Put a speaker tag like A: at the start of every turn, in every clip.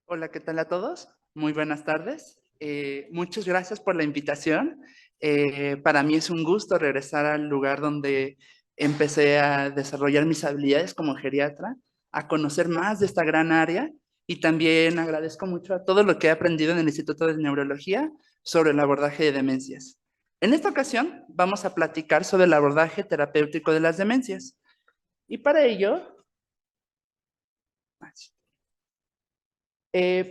A: Hola, ¿qué tal a todos? Muy buenas tardes. Muchas gracias por la invitación. Para mí es un gusto regresar al lugar donde empecé a desarrollar mis habilidades como geriatra, a conocer más de esta gran área y también agradezco mucho a todo lo que he aprendido en el Instituto de Neurología sobre el abordaje de demencias. En esta ocasión vamos a platicar sobre el abordaje terapéutico de las demencias y para ello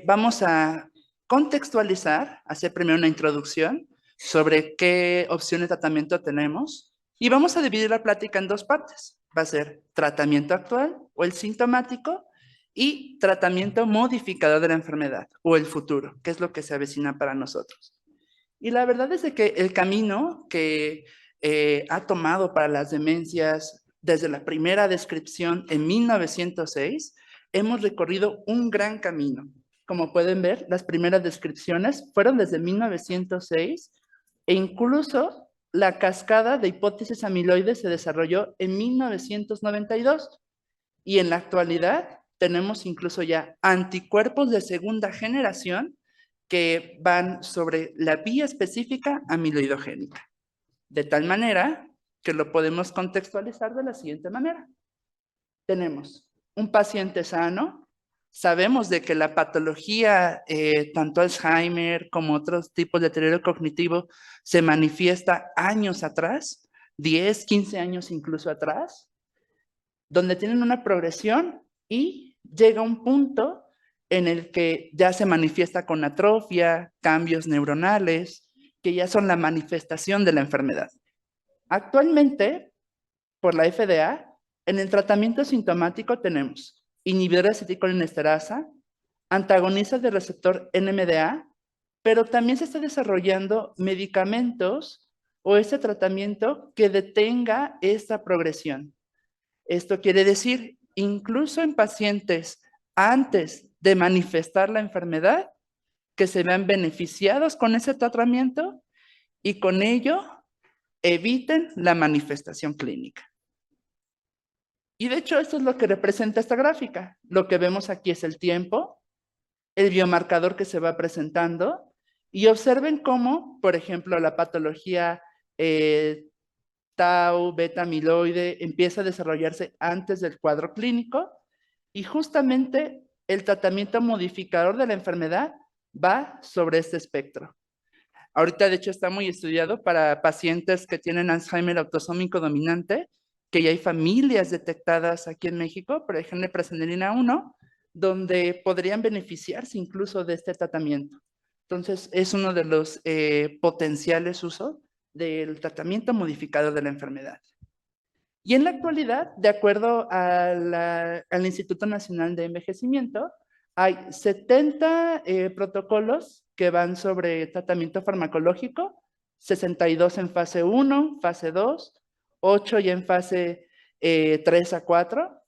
A: vamos a contextualizar, hacer primero una introducción sobre qué opciones de tratamiento tenemos y vamos a dividir la plática en dos partes. Va a ser tratamiento actual o el sintomático y tratamiento modificador de la enfermedad o el futuro, que es lo que se avecina para nosotros. Y la verdad es de que el camino que ha tomado para las demencias desde la primera descripción en 1906, hemos recorrido un gran camino. Como pueden ver, las primeras descripciones fueron desde 1906 e incluso la cascada de hipótesis amiloides se desarrolló en 1992 y en la actualidad tenemos incluso ya anticuerpos de segunda generación que van sobre la vía específica amiloidogénica, de tal manera que lo podemos contextualizar de la siguiente manera. Tenemos un paciente sano, sabemos de que la patología, tanto Alzheimer como otros tipos de deterioro cognitivo, se manifiesta años atrás, 10, 15 años incluso atrás, donde tienen una progresión y llega un punto en el que ya se manifiesta con atrofia, cambios neuronales, que ya son la manifestación de la enfermedad. Actualmente, por la FDA, en el tratamiento sintomático tenemos inhibidores de acetilcolinesterasa, antagonistas del receptor NMDA, pero también se está desarrollando medicamentos o ese tratamiento que detenga esta progresión. Esto quiere decir, incluso en pacientes antes de manifestar la enfermedad, que se vean beneficiados con ese tratamiento y con ello eviten la manifestación clínica. Y de hecho, esto es lo que representa esta gráfica. Lo que vemos aquí es el tiempo, el biomarcador que se va presentando, y observen cómo, por ejemplo, la patología tau, beta amiloide, empieza a desarrollarse antes del cuadro clínico y justamente el tratamiento modificador de la enfermedad va sobre este espectro. Ahorita, de hecho, está muy estudiado para pacientes que tienen Alzheimer autosómico dominante, que ya hay familias detectadas aquí en México, por ejemplo, presenilina 1, donde podrían beneficiarse incluso de este tratamiento. Entonces, es uno de los potenciales usos del tratamiento modificado de la enfermedad. Y en la actualidad, de acuerdo al Instituto Nacional de Envejecimiento, hay 70 protocolos que van sobre tratamiento farmacológico, 62 en fase 1, fase 2, 8 ya en fase 3 a 4.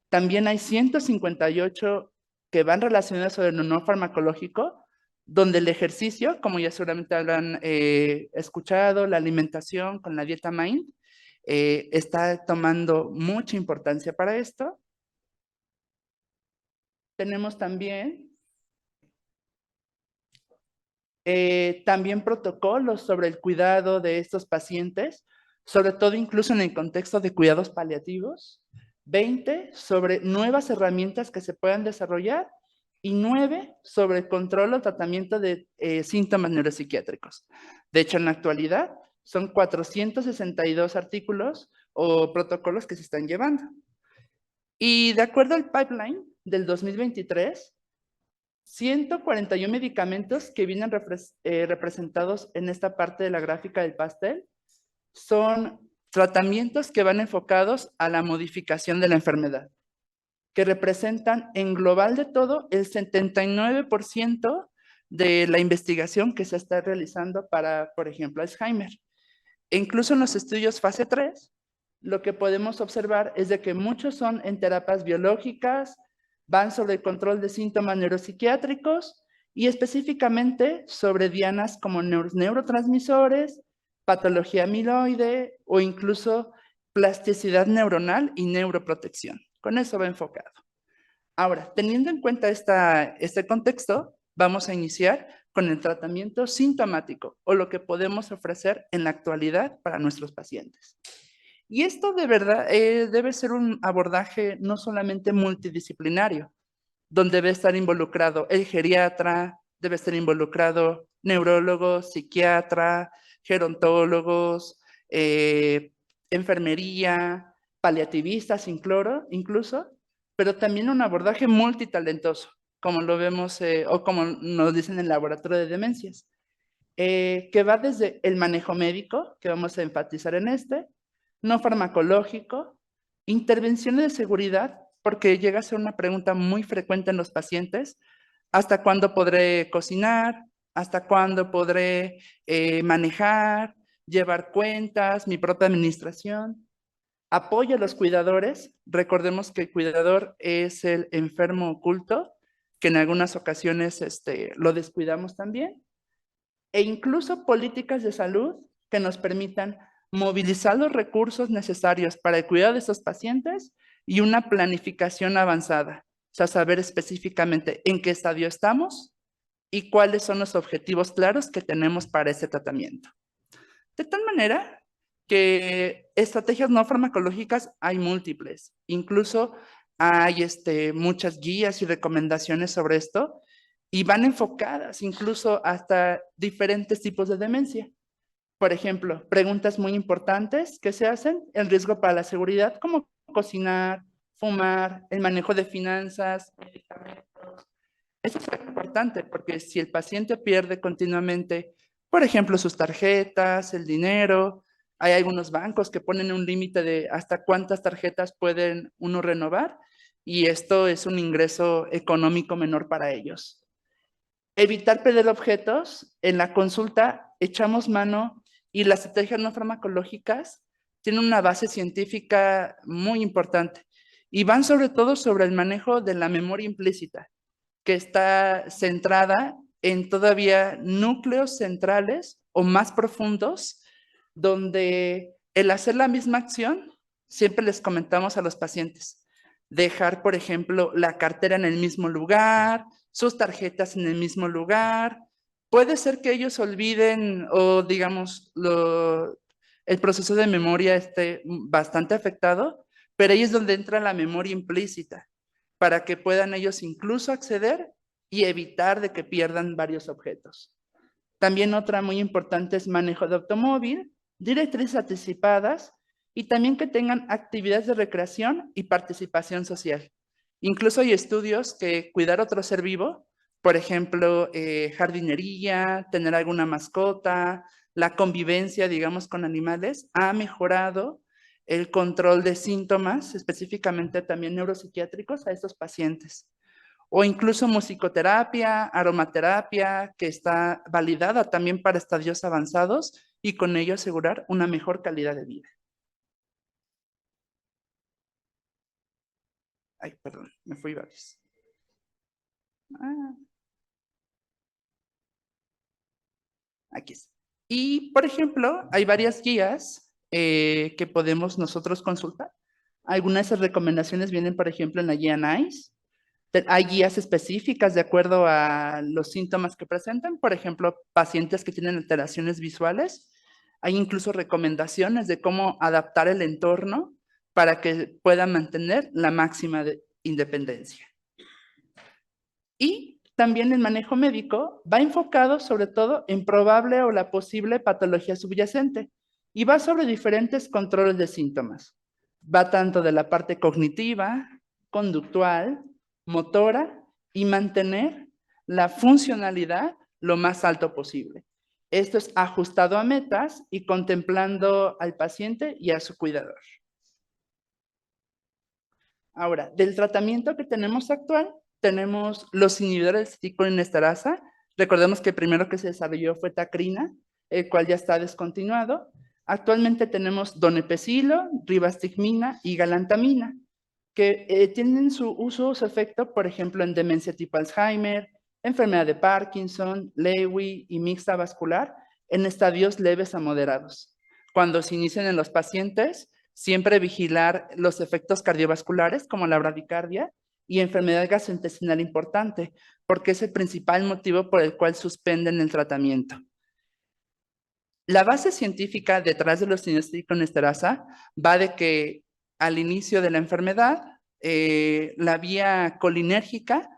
A: También hay 158 que van relacionados sobre el no farmacológico, donde el ejercicio, como ya seguramente habrán escuchado, la alimentación con la dieta MIND, está tomando mucha importancia para esto. Tenemos también protocolos sobre el cuidado de estos pacientes, sobre todo incluso en el contexto de cuidados paliativos. 20 sobre nuevas herramientas que se puedan desarrollar y 9 sobre el control o tratamiento de síntomas neuropsiquiátricos. De hecho, en la actualidad son 462 artículos o protocolos que se están llevando. Y de acuerdo al pipeline del 2023, 141 medicamentos que vienen representados en esta parte de la gráfica del pastel son tratamientos que van enfocados a la modificación de la enfermedad, que representan en global de todo el 79% de la investigación que se está realizando para, por ejemplo, Alzheimer. E incluso en los estudios fase 3, lo que podemos observar es de que muchos son en terapias biológicas, van sobre el control de síntomas neuropsiquiátricos y específicamente sobre dianas como neurotransmisores, patología amiloide o incluso plasticidad neuronal y neuroprotección. Con eso va enfocado. Ahora, teniendo en cuenta este contexto, vamos a iniciar con el tratamiento sintomático o lo que podemos ofrecer en la actualidad para nuestros pacientes. Y esto de verdad debe ser un abordaje no solamente multidisciplinario, donde debe estar involucrado el geriatra, debe estar involucrado neurólogos, psiquiatra, gerontólogos, enfermería, paliativistas incluso, pero también un abordaje multitalentoso, como lo vemos o como nos dicen en el laboratorio de demencias, que va desde el manejo médico, que vamos a enfatizar en no farmacológico, intervenciones de seguridad, porque llega a ser una pregunta muy frecuente en los pacientes, ¿hasta cuándo podré cocinar? ¿Hasta cuándo podré manejar, llevar cuentas, mi propia administración? Apoyo a los cuidadores. Recordemos que el cuidador es el enfermo oculto, que en algunas ocasiones lo descuidamos también. E incluso políticas de salud que nos permitan movilizar los recursos necesarios para el cuidado de estos pacientes y una planificación avanzada. O sea, saber específicamente en qué estadio estamos y cuáles son los objetivos claros que tenemos para ese tratamiento. De tal manera que estrategias no farmacológicas hay múltiples. Incluso hay muchas guías y recomendaciones sobre esto y van enfocadas incluso hasta diferentes tipos de demencia. Por ejemplo, preguntas muy importantes que se hacen, el riesgo para la seguridad, como cocinar, fumar, el manejo de finanzas, medicamentos. Eso es muy importante porque si el paciente pierde continuamente, por ejemplo, sus tarjetas, el dinero, hay algunos bancos que ponen un límite de hasta cuántas tarjetas pueden uno renovar y esto es un ingreso económico menor para ellos. Evitar perder objetos. En la consulta echamos mano y las estrategias no farmacológicas tienen una base científica muy importante y van sobre todo sobre el manejo de la memoria implícita, que está centrada en todavía núcleos centrales o más profundos, donde el hacer la misma acción, siempre les comentamos a los pacientes, dejar, por ejemplo, la cartera en el mismo lugar, sus tarjetas en el mismo lugar. Puede ser que ellos olviden o, digamos, el proceso de memoria esté bastante afectado, pero ahí es donde entra la memoria implícita, para que puedan ellos incluso acceder y evitar de que pierdan varios objetos. También otra muy importante es manejo de automóvil, directrices anticipadas y también que tengan actividades de recreación y participación social. Incluso hay estudios que cuidar otro ser vivo, por ejemplo, jardinería, tener alguna mascota, la convivencia, digamos, con animales, ha mejorado el control de síntomas, específicamente también neuropsiquiátricos, a estos pacientes. O incluso musicoterapia, aromaterapia, que está validada también para estadios avanzados y con ello asegurar una mejor calidad de vida. Ay, perdón, me fui varios. Ah, aquí está. Y, por ejemplo, hay varias guías que podemos nosotros consultar. Algunas de esas recomendaciones vienen, por ejemplo, en la guía NICE. Hay guías específicas de acuerdo a los síntomas que presentan. Por ejemplo, pacientes que tienen alteraciones visuales. Hay incluso recomendaciones de cómo adaptar el entorno para que puedan mantener la máxima independencia. Y también el manejo médico va enfocado sobre todo en probable o la posible patología subyacente y va sobre diferentes controles de síntomas. Va tanto de la parte cognitiva, conductual, motora y mantener la funcionalidad lo más alto posible. Esto es ajustado a metas y contemplando al paciente y a su cuidador. Ahora, del tratamiento que tenemos actual, tenemos los inhibidores de aceticolinestaasa. Recordemos que el primero que se desarrolló fue tacrina, el cual ya está descontinuado. Actualmente tenemos donepezilo, rivastigmina y galantamina, que tienen su uso, su efecto, por ejemplo, en demencia tipo Alzheimer, enfermedad de Parkinson, Lewy y mixta vascular, en estadios leves a moderados. Cuando se inician en los pacientes, siempre vigilar los efectos cardiovasculares, como la bradicardia, y enfermedad gastrointestinal importante, porque es el principal motivo por el cual suspenden el tratamiento. La base científica detrás de los cineastas con esterasa va de que al inicio de la enfermedad, la vía colinérgica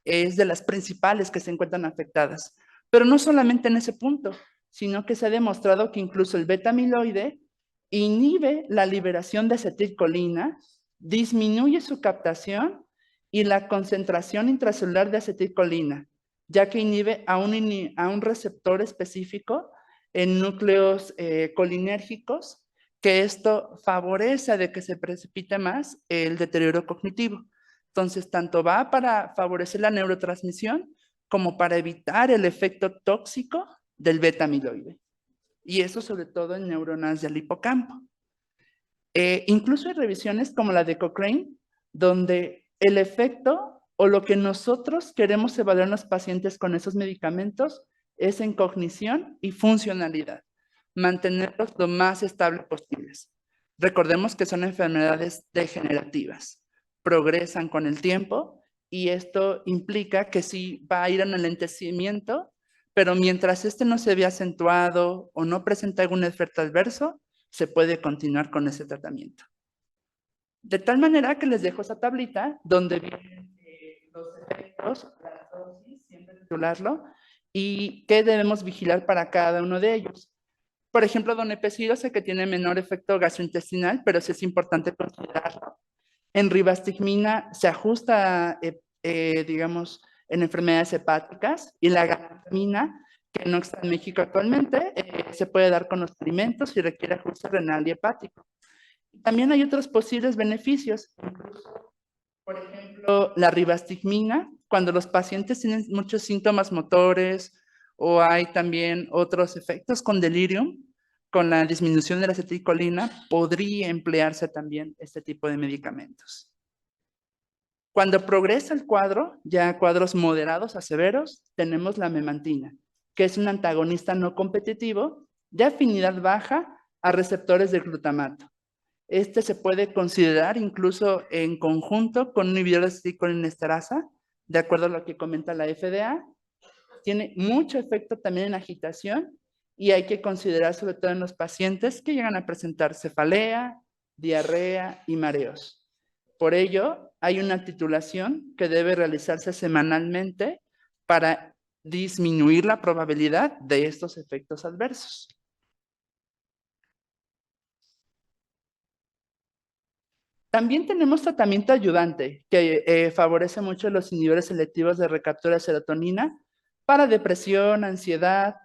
A: es de las principales que se encuentran afectadas. Pero no solamente en ese punto, sino que se ha demostrado que incluso el beta-amiloide inhibe la liberación de acetilcolina, disminuye su captación y la concentración intracelular de acetilcolina, ya que inhibe a un receptor específico en núcleos colinérgicos, que esto favorece de que se precipite más el deterioro cognitivo. Entonces, tanto va para favorecer la neurotransmisión como para evitar el efecto tóxico del beta-amiloide. Y eso sobre todo en neuronas del hipocampo. Incluso hay revisiones como la de Cochrane, donde el efecto o lo que nosotros queremos evaluar en los pacientes con esos medicamentos es en cognición y funcionalidad, mantenerlos lo más estables posibles. Recordemos que son enfermedades degenerativas, progresan con el tiempo y esto implica que sí va a ir en enlentecimiento, pero mientras este no se ve acentuado o no presenta algún efecto adverso, se puede continuar con ese tratamiento. De tal manera que les dejo esa tablita donde vienen los efectos, las dosis, siempre titularlo, y qué debemos vigilar para cada uno de ellos. Por ejemplo, donepezil sé que tiene menor efecto gastrointestinal, pero sí es importante considerarlo. En ribastigmina se ajusta, digamos, en enfermedades hepáticas, y la galantamina, que no está en México actualmente, se puede dar con los alimentos y requiere ajuste renal y hepático. También hay otros posibles beneficios, incluso, por ejemplo, la ribastigmina, cuando los pacientes tienen muchos síntomas motores o hay también otros efectos con delirium, con la disminución de la acetilcolina, podría emplearse también este tipo de medicamentos. Cuando progresa el cuadro, ya cuadros moderados a severos, tenemos la memantina, que es un antagonista no competitivo de afinidad baja a receptores de glutamato. Este se puede considerar incluso en conjunto con un inhibidor de acetilcolinesterasa, de acuerdo a lo que comenta la FDA. Tiene mucho efecto también en agitación y hay que considerar sobre todo en los pacientes que llegan a presentar cefalea, diarrea y mareos. Por ello, hay una titulación que debe realizarse semanalmente para disminuir la probabilidad de estos efectos adversos. También tenemos tratamiento ayudante que favorece mucho los inhibidores selectivos de recaptura de serotonina para depresión, ansiedad.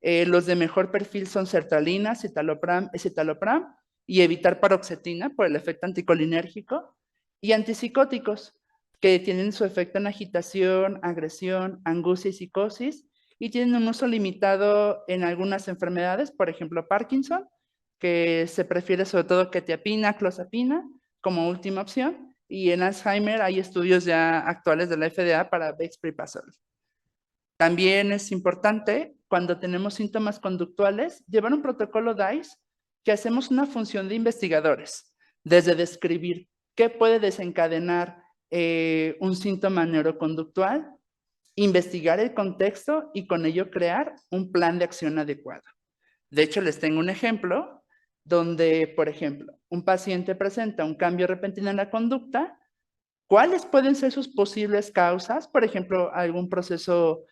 A: Los de mejor perfil son sertralina, escitalopram y evitar paroxetina por el efecto anticolinérgico, y antipsicóticos que tienen su efecto en agitación, agresión, angustia y psicosis, y tienen un uso limitado en algunas enfermedades, por ejemplo Parkinson, que se prefiere sobre todo quetiapina, clozapina como última opción, y en Alzheimer hay estudios ya actuales de la FDA para Bexpripazole. También es importante, cuando tenemos síntomas conductuales, llevar un protocolo DICE, que hacemos una función de investigadores, desde describir qué puede desencadenar un síntoma neuroconductual, investigar el contexto y con ello crear un plan de acción adecuado. De hecho, les tengo un ejemplo donde, por ejemplo, un paciente presenta un cambio repentino en la conducta. ¿Cuáles pueden ser sus posibles causas? Por ejemplo, algún proceso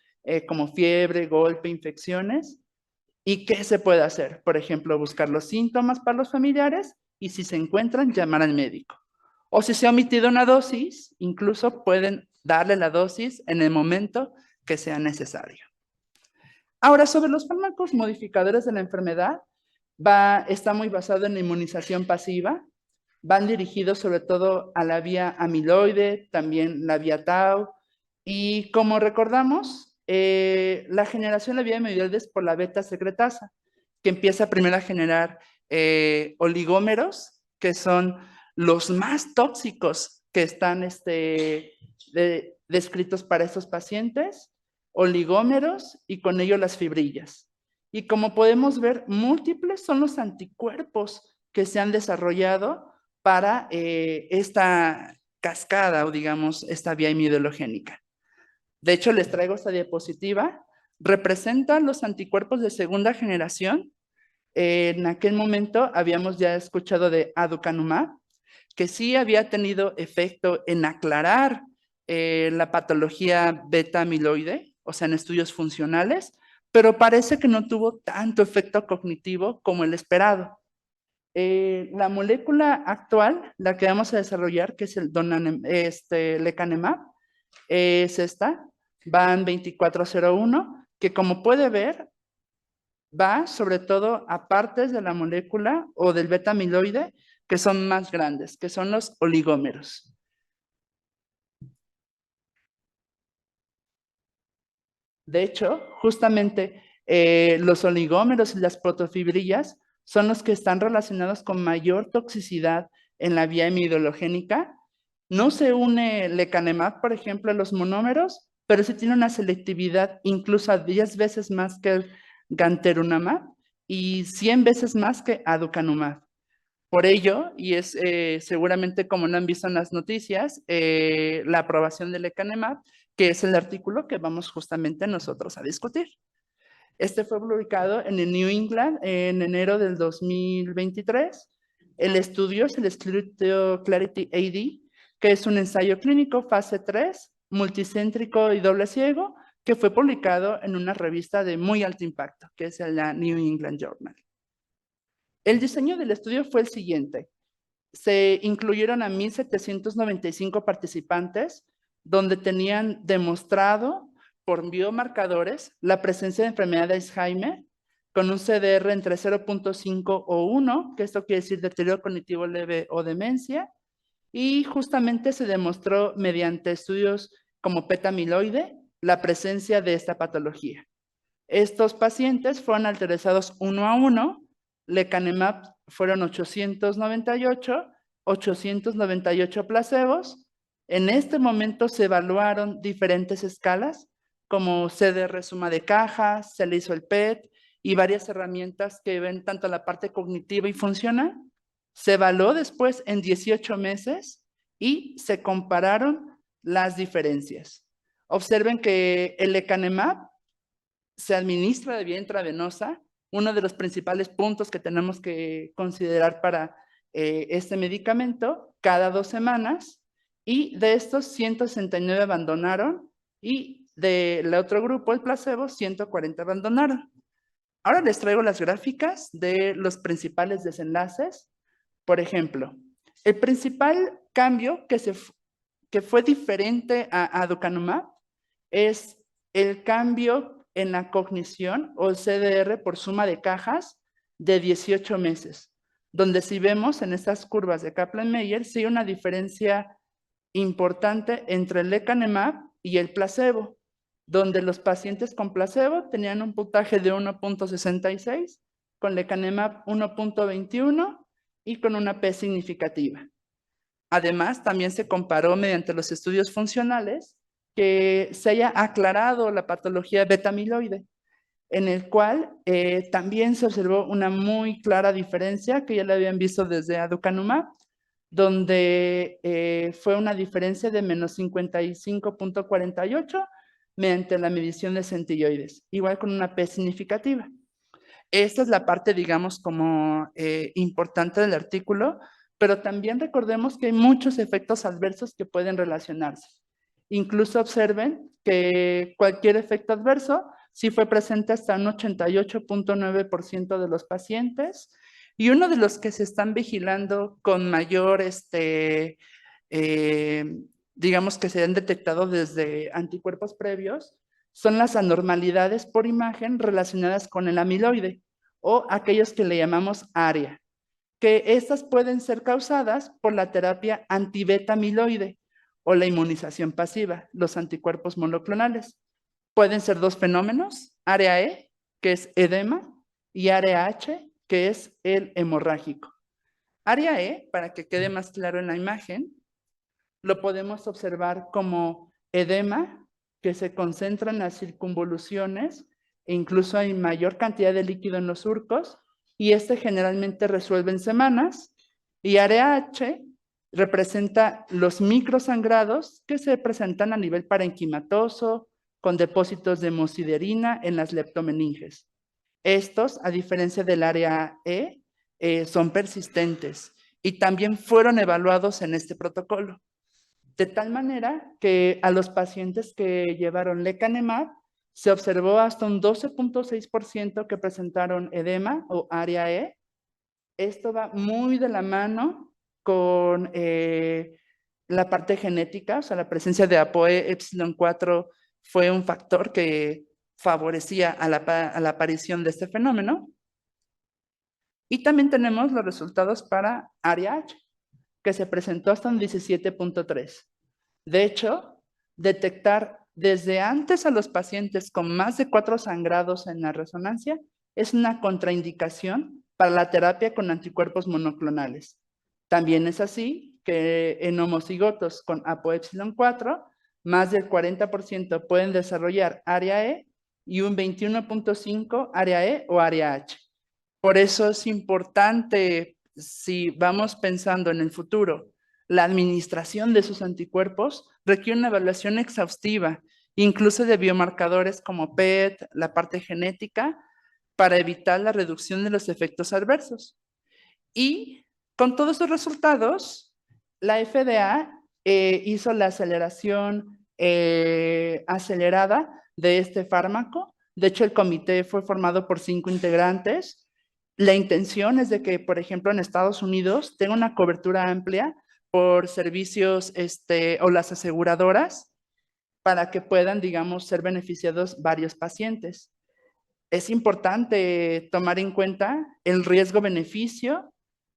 A: como fiebre, golpe, infecciones. ¿Y qué se puede hacer? Por ejemplo, buscar los síntomas para los familiares y si se encuentran, llamar al médico. O si se ha omitido una dosis, incluso pueden darle la dosis en el momento que sea necesario. Ahora, sobre los fármacos modificadores de la enfermedad, está muy basado en la inmunización pasiva. Van dirigidos sobre todo a la vía amiloide, también la vía tau. Y como recordamos, la generación de la vía amiloide es por la beta secretasa, que empieza primero a generar oligómeros, que son los más tóxicos que están descritos para estos pacientes, oligómeros y con ello las fibrillas. Y como podemos ver, múltiples son los anticuerpos que se han desarrollado para esta cascada o digamos esta vía imidologénica. De hecho, les traigo esta diapositiva. Representan los anticuerpos de segunda generación. En aquel momento habíamos ya escuchado de aducanumab, que sí había tenido efecto en aclarar la patología beta amiloide, o sea, en estudios funcionales, pero parece que no tuvo tanto efecto cognitivo como el esperado. La molécula actual, la que vamos a desarrollar, que es el lecanemab, es esta, VAN 2401, que como puede ver, va sobre todo a partes de la molécula o del beta amiloide que son más grandes, que son los oligómeros. De hecho, justamente los oligómeros y las protofibrillas son los que están relacionados con mayor toxicidad en la vía imidologénica. No se une lecanemab, por ejemplo, a los monómeros, pero sí tiene una selectividad incluso a 10 veces más que el gantenerumab y 100 veces más que aducanumab. Por ello, y es seguramente como lo han visto en las noticias, la aprobación del lecanemab, que es el artículo que vamos justamente nosotros a discutir. Este fue publicado en el New England en enero del 2023. El estudio es el estudio Clarity AD, que es un ensayo clínico fase 3, multicéntrico y doble ciego, que fue publicado en una revista de muy alto impacto, que es la New England Journal. El diseño del estudio fue el siguiente. Se incluyeron a 1,795 participantes, donde tenían demostrado por biomarcadores la presencia de enfermedad de Alzheimer con un CDR entre 0.5 o 1, que esto quiere decir deterioro cognitivo leve o demencia, y justamente se demostró mediante estudios como PET amiloide la presencia de esta patología. Estos pacientes fueron alterados uno a uno. Lecanemab fueron 898 placebos. En este momento se evaluaron diferentes escalas, como CDR suma de cajas, se le hizo el PET y varias herramientas que ven tanto la parte cognitiva y funcional. Se evaluó después en 18 meses y se compararon las diferencias. Observen que el lecanemab se administra de vía intravenosa, uno de los principales puntos que tenemos que considerar para este medicamento, cada 2 semanas, y de estos 169 abandonaron, y del otro grupo, el placebo, 140 abandonaron. Ahora les traigo las gráficas de los principales desenlaces. Por ejemplo, el principal cambio que fue diferente a aducanumab es el cambio en la cognición o el CDR por suma de cajas de 18 meses, donde si vemos en estas curvas de Kaplan-Meier, sí hay una diferencia importante entre el lecanemab y el placebo, donde los pacientes con placebo tenían un puntaje de 1.66, con lecanemab 1.21 y con una P significativa. Además, también se comparó mediante los estudios funcionales que se haya aclarado la patología beta-amiloide, en el cual también se observó una muy clara diferencia que ya la habían visto desde aducanumab, donde fue una diferencia de menos 55.48 mediante la medición de centilloides, igual con una P significativa. Esta es la parte, digamos, como importante del artículo, pero también recordemos que hay muchos efectos adversos que pueden relacionarse. Incluso observen que cualquier efecto adverso sí fue presente hasta un 88.9% de los pacientes, y uno de los que se están vigilando con mayor, digamos que se han detectado desde anticuerpos previos, son las anormalidades por imagen relacionadas con el amiloide o aquellos que le llamamos ARIA, que estas pueden ser causadas por la terapia antibeta amiloide o la inmunización pasiva, los anticuerpos monoclonales. Pueden ser dos fenómenos, área E, que es edema, y área H, que es el hemorrágico. Área E, para que quede más claro en la imagen, lo podemos observar como edema que se concentra en las circunvoluciones e incluso hay mayor cantidad de líquido en los surcos, y este generalmente resuelve en semanas. Y área H Representa los microsangrados que se presentan a nivel parenquimatoso con depósitos de hemosiderina en las leptomeninges. Estos, a diferencia del área E, son persistentes y también fueron evaluados en este protocolo. De tal manera que a los pacientes que llevaron lecanemab se observó hasta un 12.6% que presentaron edema o área E. Esto va muy de la mano con la parte genética, o sea, la presencia de ApoE epsilon 4 fue un factor que favorecía a la aparición de este fenómeno. Y también tenemos los resultados para área H, que se presentó hasta un 17.3. De hecho, detectar desde antes a los pacientes con más de 4 sangrados en la resonancia es una contraindicación para la terapia con anticuerpos monoclonales. También es así que en homocigotos con ApoE 4, más del 40% pueden desarrollar área E y un 21.5% área E o área H. Por eso es importante, si vamos pensando en el futuro, la administración de sus anticuerpos requiere una evaluación exhaustiva, incluso de biomarcadores como PET, la parte genética, para evitar la reducción de los efectos adversos. Y con todos estos resultados, la FDA hizo la aceleración acelerada de este fármaco. De hecho, el comité fue formado por 5 integrantes. La intención es de que, por ejemplo, en Estados Unidos tenga una cobertura amplia por servicios o las aseguradoras para que puedan, digamos, ser beneficiados varios pacientes. Es importante tomar en cuenta el riesgo-beneficio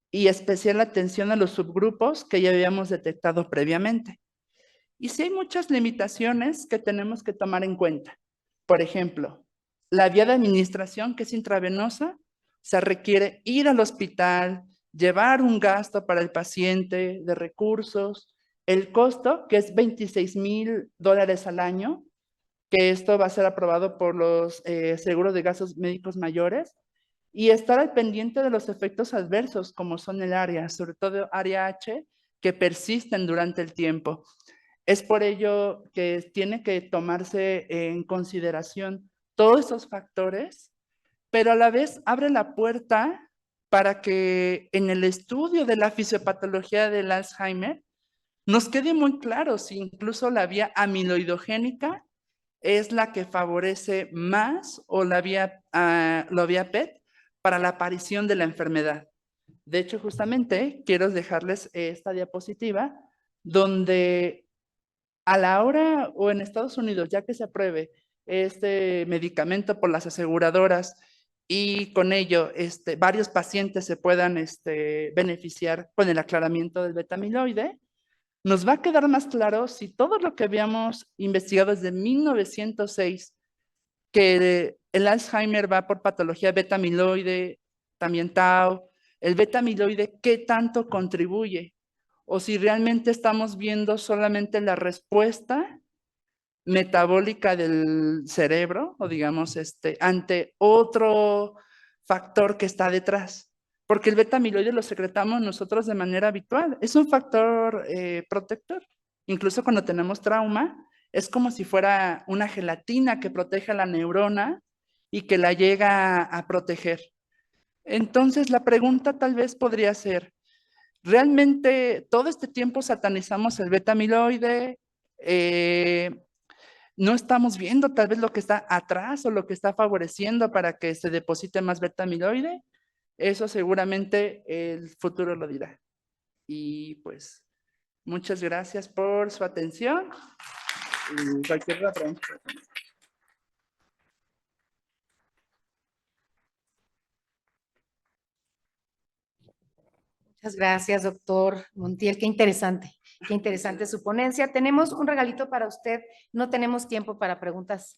A: y especial atención a los subgrupos que ya habíamos detectado previamente. Y sí hay muchas limitaciones que tenemos que tomar en cuenta. Por ejemplo, la vía de administración, que es intravenosa, se requiere ir al hospital, llevar un gasto para el paciente de recursos, el costo, que es $26,000 al año, que esto va a ser aprobado por los seguros de gastos médicos mayores, y estar al pendiente de los efectos adversos, como son el área, sobre todo área H, que persisten durante el tiempo. Es por ello que tiene que tomarse en consideración todos esos factores, pero a la vez abre la puerta para que en el estudio de la fisiopatología del Alzheimer nos quede muy claro si incluso la vía amiloidogénica es la que favorece más o la vía PET para la aparición de la enfermedad. De hecho, justamente quiero dejarles esta diapositiva donde a la hora o en Estados Unidos, ya que se apruebe este medicamento por las aseguradoras y con ello varios pacientes se puedan beneficiar con el aclaramiento del beta-amiloide, nos va a quedar más claro si todo lo que habíamos investigado desde 1906, que el Alzheimer va por patología beta-amiloide, también tau, el beta-amiloide, ¿qué tanto contribuye? O si realmente estamos viendo solamente la respuesta metabólica del cerebro, o digamos, ante otro factor que está detrás. Porque el beta-amiloide lo secretamos nosotros de manera habitual. Es un factor protector. Incluso cuando tenemos trauma, es como si fuera una gelatina que protege a la neurona y que la llega a proteger. Entonces, la pregunta tal vez podría ser, ¿realmente todo este tiempo satanizamos el beta-amiloide? No estamos viendo tal vez lo que está atrás o lo que está favoreciendo para que se deposite más beta-amiloide. Eso seguramente el futuro lo dirá. Y pues, muchas gracias por su atención. Y cualquier otra pregunta.
B: Muchas gracias, doctor Montiel. Qué interesante su ponencia. Tenemos un regalito para usted. No tenemos tiempo para preguntas